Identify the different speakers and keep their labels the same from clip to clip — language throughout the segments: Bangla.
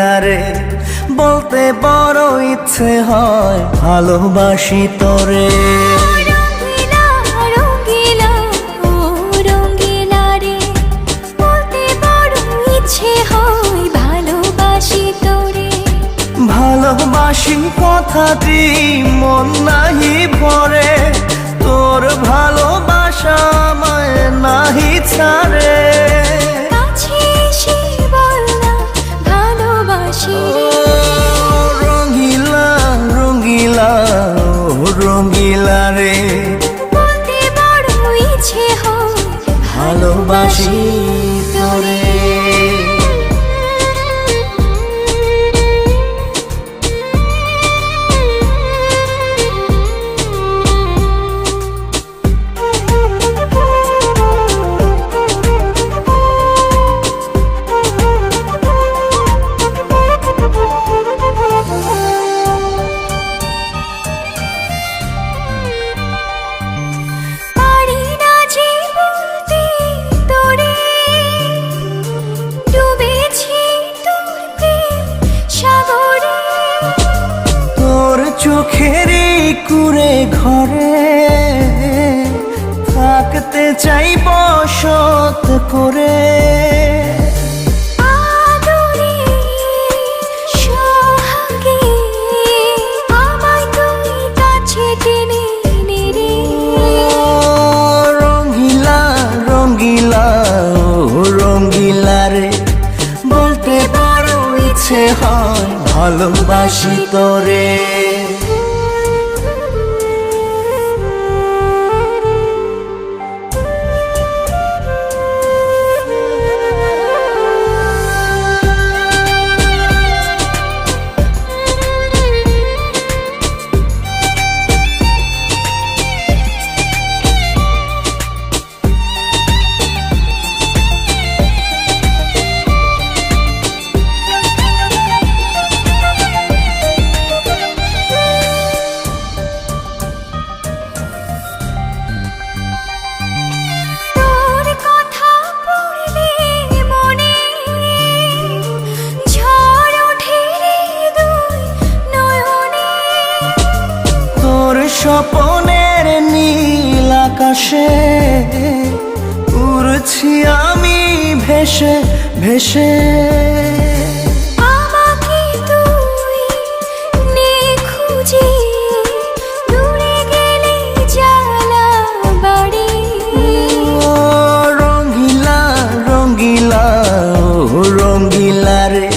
Speaker 1: রঙ্গিলা রে বলতে বড় ইচ্ছে হয় ভালোবাসি তোরে।
Speaker 2: রঙ্গিলা রঙ্গিলা ও রঙ্গিলা রে বলতে বড় ইচ্ছে হয় ভালোবাসি তোরে।
Speaker 1: ভালোবাসি কথাটি মন নাহি ভরে, তোর ভালোবাসা আমায় নাহি ছাড়ে।
Speaker 2: কাছে এসে বল না ভালোবাসি রে।
Speaker 1: রঙ্গিলা রঙ্গিলা ও রঙ্গিলা রে
Speaker 2: বলতে বড় ইচ্ছে হয়
Speaker 1: ভালোবাসি তোরে।
Speaker 2: পারি না যে বলতে তোরে ডুবেছি তোর প্রেম সাগরে।
Speaker 1: তোর চোখেরই কুঁড়ে ঘরে থাকতে চাই বসত করে।
Speaker 2: আদরে সোহাগে আমায় তুই কাছে টেনে নে রে।
Speaker 1: রঙ্গিলা রঙ্গিলা ও রঙ্গিলা রে বলতে বড় ইচ্ছে হয় ভালোবাসি তোরে।
Speaker 2: তোর কথা পড়লে মনে ঝড় ওঠে রে দুই নয়নে।
Speaker 1: তোর স্বপনের নীল আকাশে উড়ছি আমি ভেসে ভেসে।
Speaker 2: আমাকে তুই নে খুঁজে দূরে গেলে জ্বালা বাড়ে।
Speaker 1: ও রঙ্গিলা রঙ্গিলা ও রঙ্গিলা রে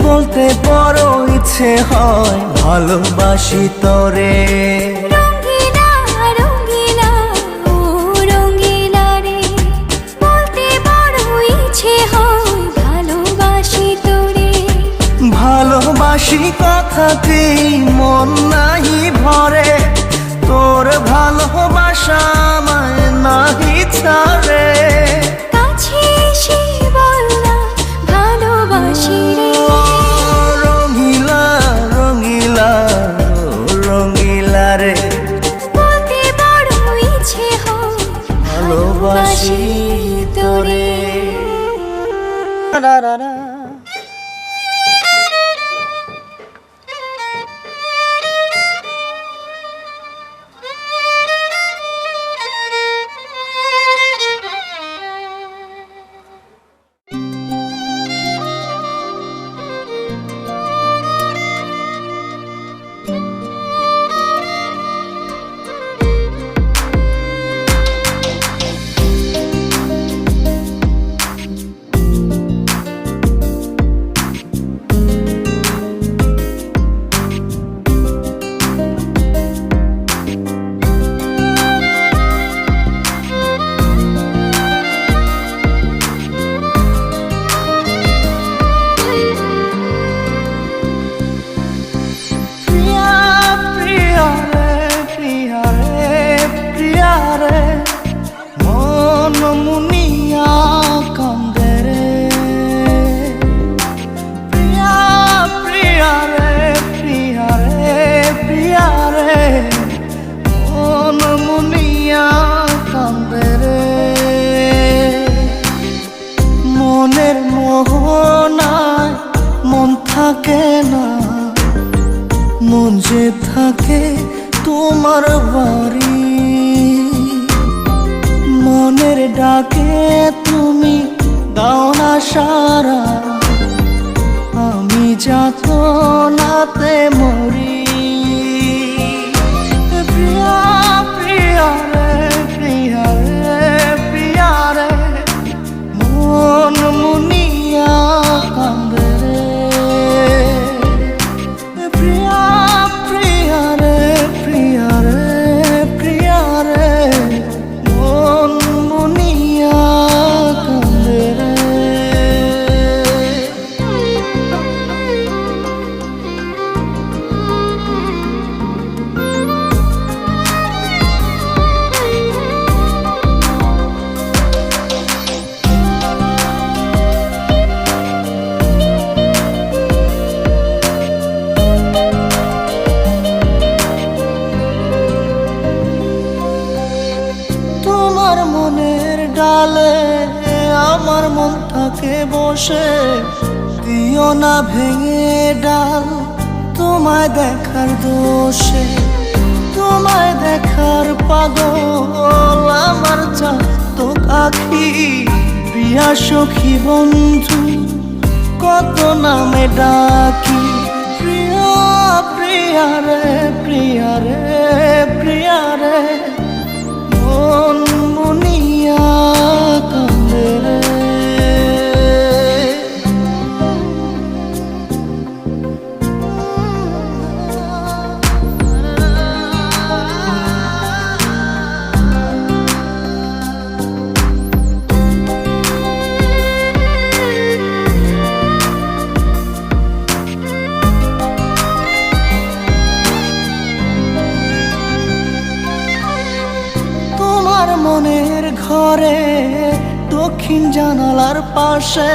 Speaker 1: বলতে বড় ইচ্ছে হয় ভালোবাসি তোরে।
Speaker 2: রঙ্গিলা রঙ্গিলা ও রঙ্গিলা রে বলতে বড় ইচ্ছে হয় ভালোবাসি তোরে।
Speaker 1: ভালোবাসি কথাটি মন নাহি ভরে, তোর ভালোবাসা আমায় নাহি ছাড়ে।
Speaker 2: কাছে এসে বল না ভালোবাসি রে।
Speaker 1: রঙ্গিলা রঙ্গিলা ও রঙ্গিলা রে
Speaker 2: বলতে বড় ইচ্ছে হয়
Speaker 1: ভালোবাসি তোরে। থাকে না, মন যে থাকে তোমার বাড়ি। মনের ডাকে তুমি দাও না সারা, আমি যাতনাতে মরি। প্রিয়া প্রিয়া রে, প্রিয়া রে, প্রিয়া রে, মন মুনিয়া কান্দে রে। প্রিয়া প্রিয়া রে, প্রিয়া রে, প্রিয়া রে, মন মুনিয়া কান্দে রে। তোমার মনের ডালে আমার মন থাকে বসে, দিও না ভেঙে ডাল তোমায় দেখার দোষে। তোমায় দেখার পাগল আমার চাতক আখি, প্রিয়া সখী বন্ধু কত নামে ডাকি। প্রিয়া প্রিয়া রে, প্রিয়া রে, প্রিয়া রে, মন মুনিয়া কান্দে রে। তোমার মনের ঘরে দক্ষিণ জানালার পাশে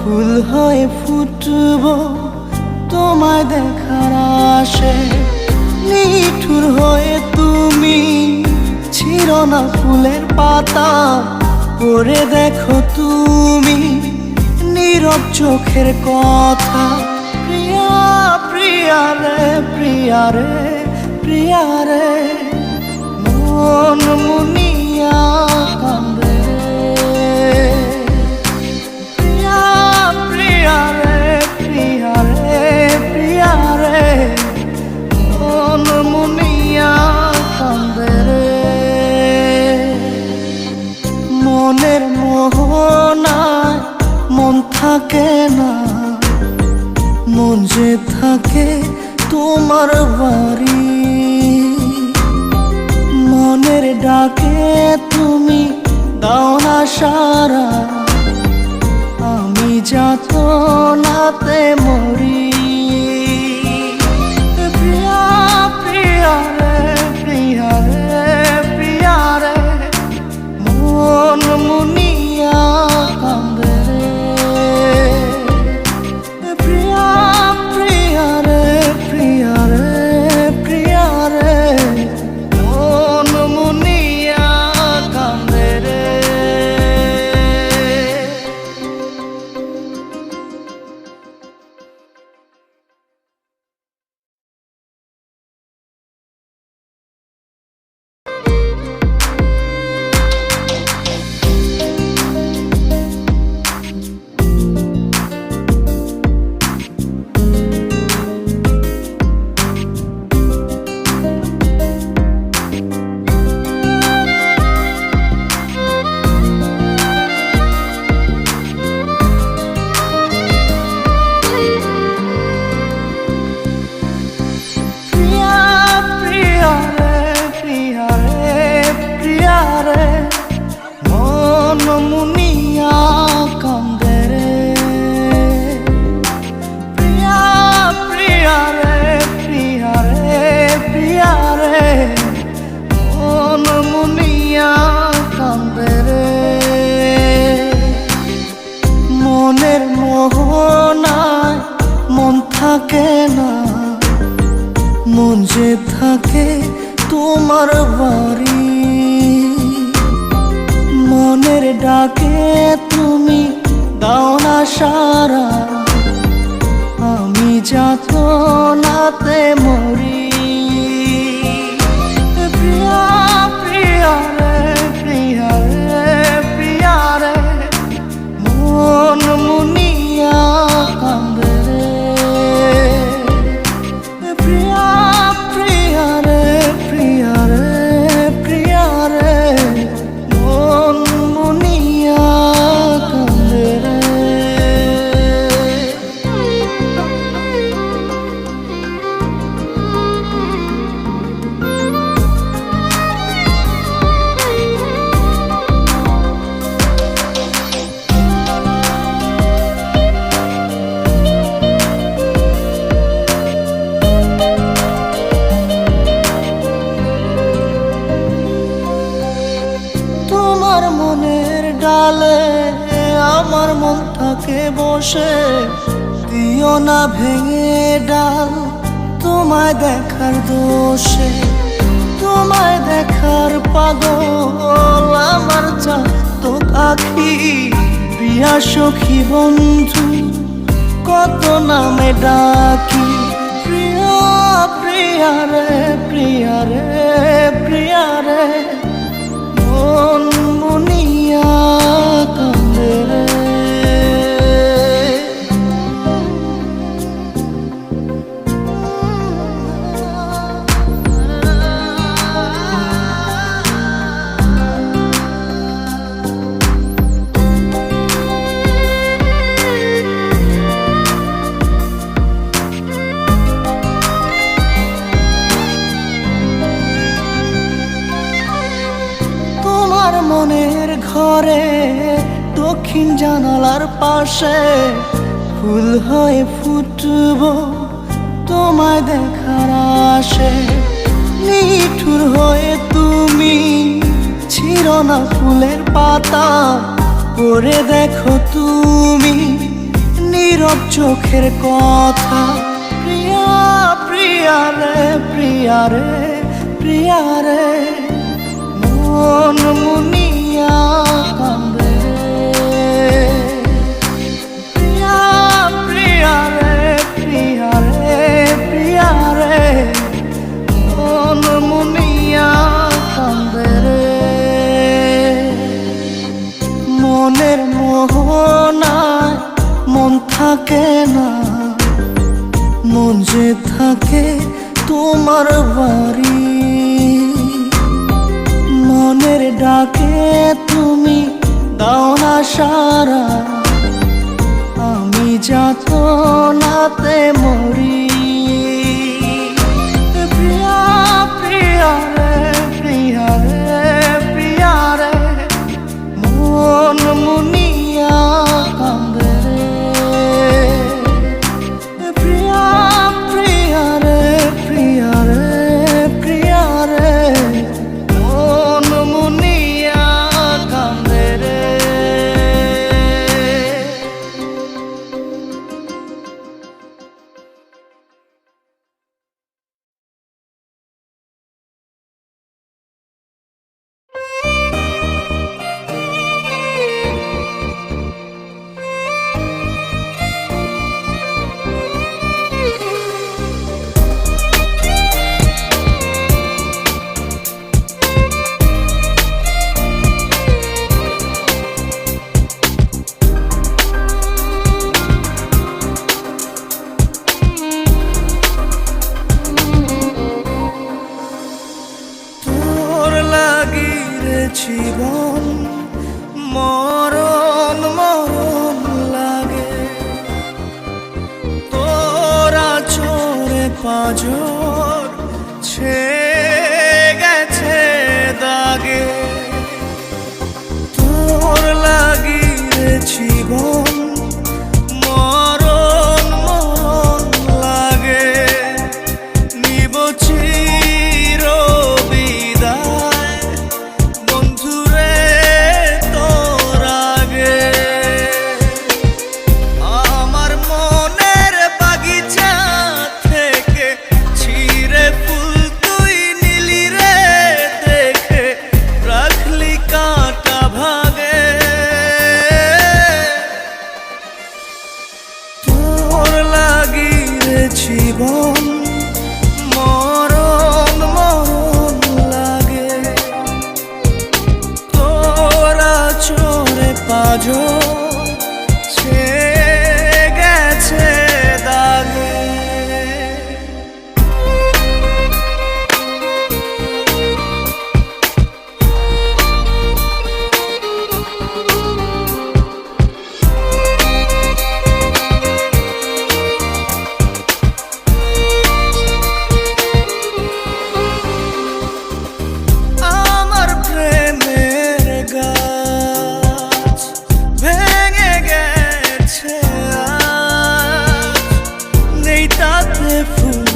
Speaker 1: ফুল হয়ে ফুটব তোমায় দেখার আশে। নিঠুর হয়ে তুমি ছিঁড়ো না ফুলের পাতা, পড়ে দেখো তুমি নীরব চোখের কথা। প্রিয়া প্রিয়া রে, প্রিয়া রে, প্রিয়া রে, মন মুনিয়া কান্দে রে। প্রিয়া প্রিয়া রে, প্রিয়া রে, প্রিয়া রে, মন মুনিয়া কান্দে রে। মনের মোহনায় মন থাকে না, মন যে থাকে তোমার বাড়ি। মনের ডাকে তুমি দাও না সারা, আমি যাতনাতে মরি। প্রিয়া প্রিয়া রে, প্রিয়া রে, প্রিয়া রে, মন মুনিয়া কান্দে রে। প্রিয়া প্রিয়া রে, প্রিয়া রে, প্রিয়া রে, মন মুনিয়া কান্দে রে। থাকে না, মন যে থাকে তোমার বাড়ি। মনের ডাকে তুমি দাও না সারা, যাতনাতে মরি। প্রিয়া প্রিয়া রে প্রিয়া রে প্রিয়া রে মন মুনিয়া কান্দে রে। প্রিয়া প্রিয়া রে প্রিয়া রে প্রিয়া রে মন মুনিয়া কান্দে রে। তোমার মনের ডালে আমার মন থাকে বসে, দিও না ভেঙে ডাল তোমায় দেখার দোষে। তোমায় দেখার পাগল আমার চাতক আখি, প্রিয়া সখী বন্ধু কত নামে ডাকি। প্রিয়া প্রিয়া রে প্রিয়া রে প্রিয়া রে মন মুনিয়া কান্দে রে। তোমার মনের ঘরে দক্ষিণ জানালার পাশে ফুল হয়ে ফুটব তোমায় দেখার আশে। নিঠুর হয়ে তুমি ছিঁড়ো না ফুলের পাতা, পড়ে দেখো তুমি নীরব চোখের কথা। প্রিয়া প্রিয়া রে প্রিয়া রে প্রিয়া রে মন মুনিয়া কান্দে রে। প্রিয়া প্রিয়া রে প্রিয়া রে প্রিয়া রে মন মুনিয়া কান্দে রে। মনের মোহনায় মন থাকে না, মন যে থাকে তোমার বাড়ি। মনের ডাকে তুমি দাও না সারা, আমি যাতনাতে মরি। প্রিয়া প্রিয়া রে প্রিয়া রে প্রিয়া রে মন মুনিয়া কান্দে রে। প্রিয়া প্রিয়া রে প্রিয়া রে প্রিয়া রে মন মুনিয়া কান্দে রে। জীবন মরণ মরণ লাগে, তোরা চোরে পাঁজর ছেয়ে গেছে দাগে। তোর লাগি রে জীবন মরণ মরণ লাগে, নিব চির বিদায় বন্ধুরে তোর আগে। আমার মনের বাগিচা থেকে ছিঁড়ে ফুল তুই নিলি রে দেখে, রাখলি কাঁটা ভাগে। জীবন মরণ মরণ লাগে। তোরা চোরে পাঁজর ছেয়ে গেছে দাগে। আমার প্রেমের গাছ ভেঙে গেছে আজ, নেই তাতে ফুল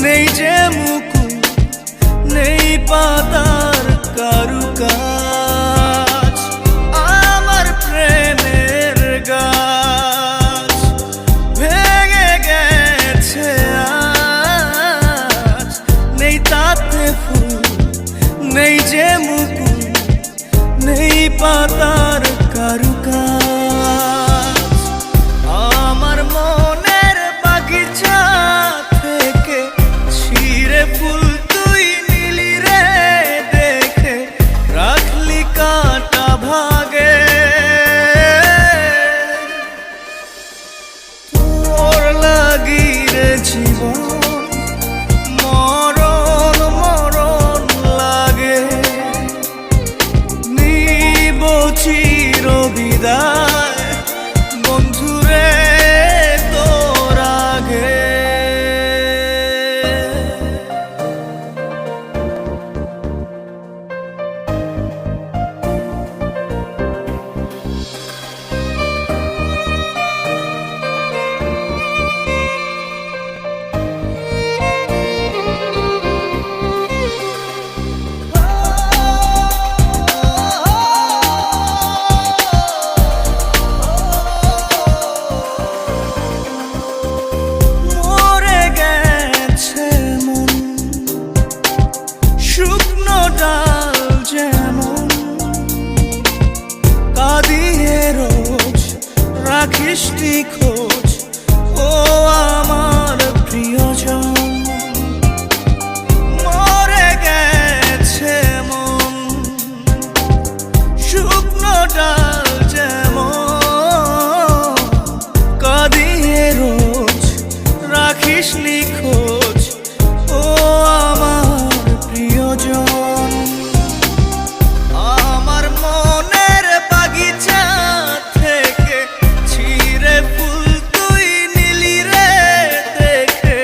Speaker 1: নেই যে মুকুল, নেই পাতার কারুকাজ। আমার প্রেমের গাছ ভেঙে গেছে আজ, নেই তাতে ফুল নেই যে মুকুল, নেই পাতার কারুকাজ। আমার মনের বাগিচা থেকে ছিঁড়ে ফুল তুই নিলি রে দেখে, রাখলি কাঁটা ভাগে। তোর লাগি রে জীবন মরণ মরণ লাগে। নিব চির বিদায় বন্ধুরে তোর আগে। মরে গেছে মন শুকনো ডাল যেমন, কাঁদিয়ে রোজ রাখিস নি খোঁজ ও আমার প্রিয়জন। মরে গেছে মন শুকনো ডাল যেমন, কাঁদিয়ে রোজ রাখিস নি খোঁজ ও আমার প্রিয়জন। আমার মনের বাগিচা থেকে ছিঁড়ে ফুল তুই নিলি রে দেখে,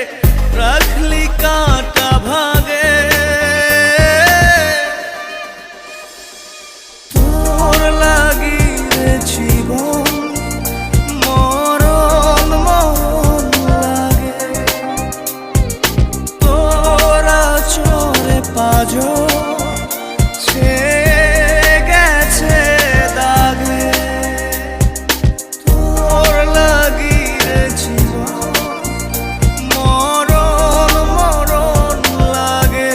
Speaker 1: রাখলি কাঁটা ভাগে। তোর লাগি রে জীবন মরণ মরণ লাগে। তোরা চোরে পাঁজর ছেয়ে গেছে দাগে। তোর লাগি রে জীবন মরণ মরণ লাগে।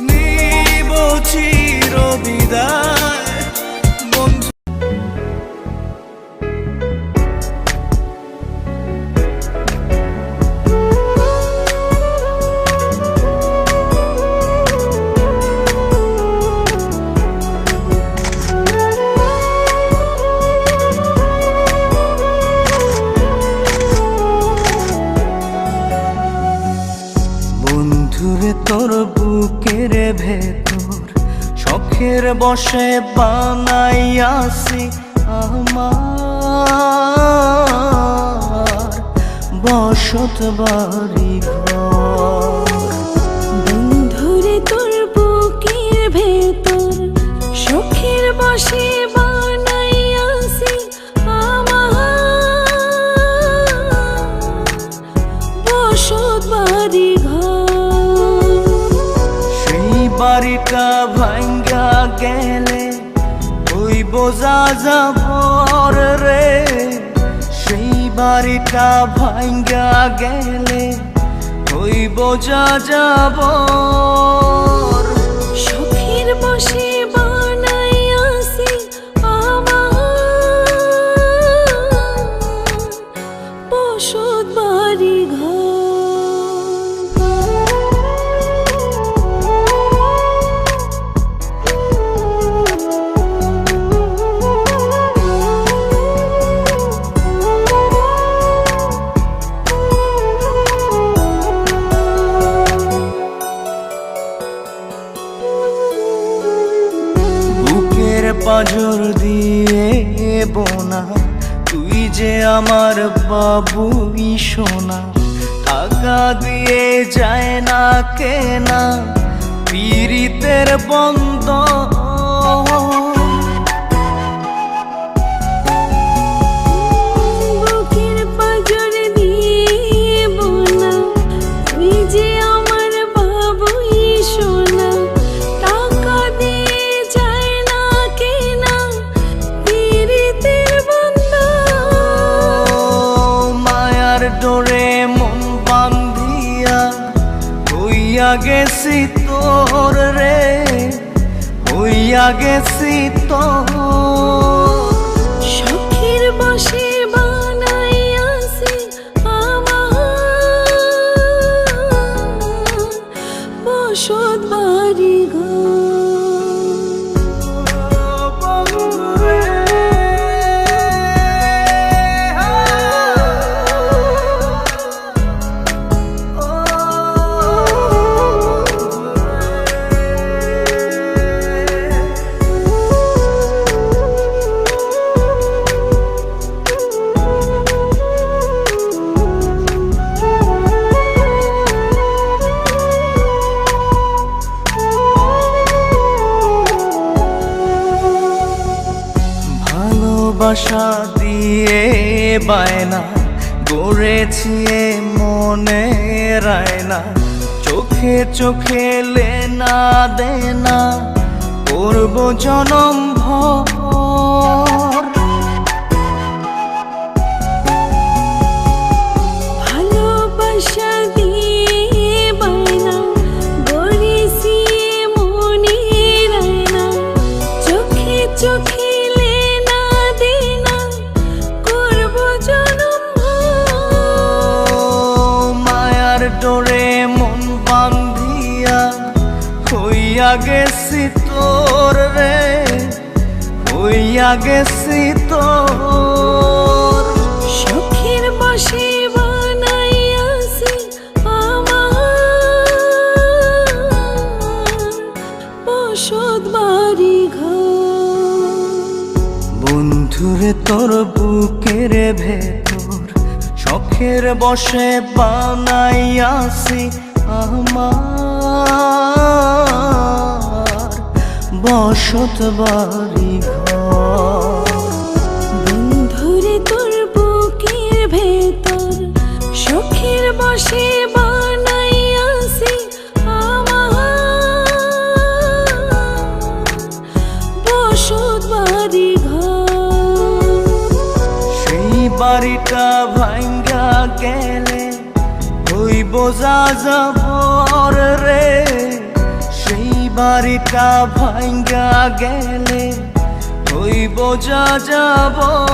Speaker 1: নিব চির বিদায় বন্ধু। বন্ধুরে তোর বুকের ভেতর শখের বসে বানাইয়াছি আমার বসত বাড়ি ঘর।
Speaker 2: বন্ধুরে তোর বুকের ভেতর সুখের বসে বানাইয়াছি আমার বসত বাড়ি ঘর।
Speaker 1: সেই বাড়িটা ভাঙ্গা গেলে ওই বোঝা যাবর রে। সেই বাড়িটা ভাঙ্গা গেলে ওই বোঝা যাবর।
Speaker 2: সুখের বসে বানাইয়াছি আমার বসত বাড়ি
Speaker 1: আমার বাবুই সোনা, টাকা দিয়ে যায় না কেনা পীড়িতের বন্ধন।
Speaker 2: বুকের পাঁজর দিব না, তুই যে আমার বাবুই সোনা, টাকা দিয়ে যায় না কেনা পীড়িতের বন্ধন।
Speaker 1: মায়ার ডোরে মন বান্ধিয়া হইয়া গেছি তোর রে, হইয়া গেছি তোর।
Speaker 2: শখের বশে বানাইয়াছি আমার বসত বাড়ি
Speaker 1: ভালোবাসা দিয়ে বায়না গড়েছি মনে রায়না, চোখে চোখে লেনা দেনা করব জনম ভর।
Speaker 2: ভালোবাসা দিয়ে বায়না গড়েছি মনে রায়না, চোখে চোখে লেনা দেনা করব জনম ভর।
Speaker 1: মায়ার ডোরে মন বান্ধিয়া হইয়া গেছি তোর রে, হইয়া গেছি তোর।
Speaker 2: শখের বশে বানাইয়াছি আমার বসত বাড়ি
Speaker 1: বন্ধুরে তোর বুকের ভেতর শখের বশে বানাইয়াছি আমার বসত বাড়ি ঘর।
Speaker 2: বন্ধুরে তোর বুকের ভেতর শখের বশে বানাইয়াছি আমার বসত বাড়ি
Speaker 1: সেই বাড়িটা ভাঙ্গা গেলে হইব যাযাবর রে, সেই বাড়িটা ভাঙ্গা গেলে হইব যাযাবর।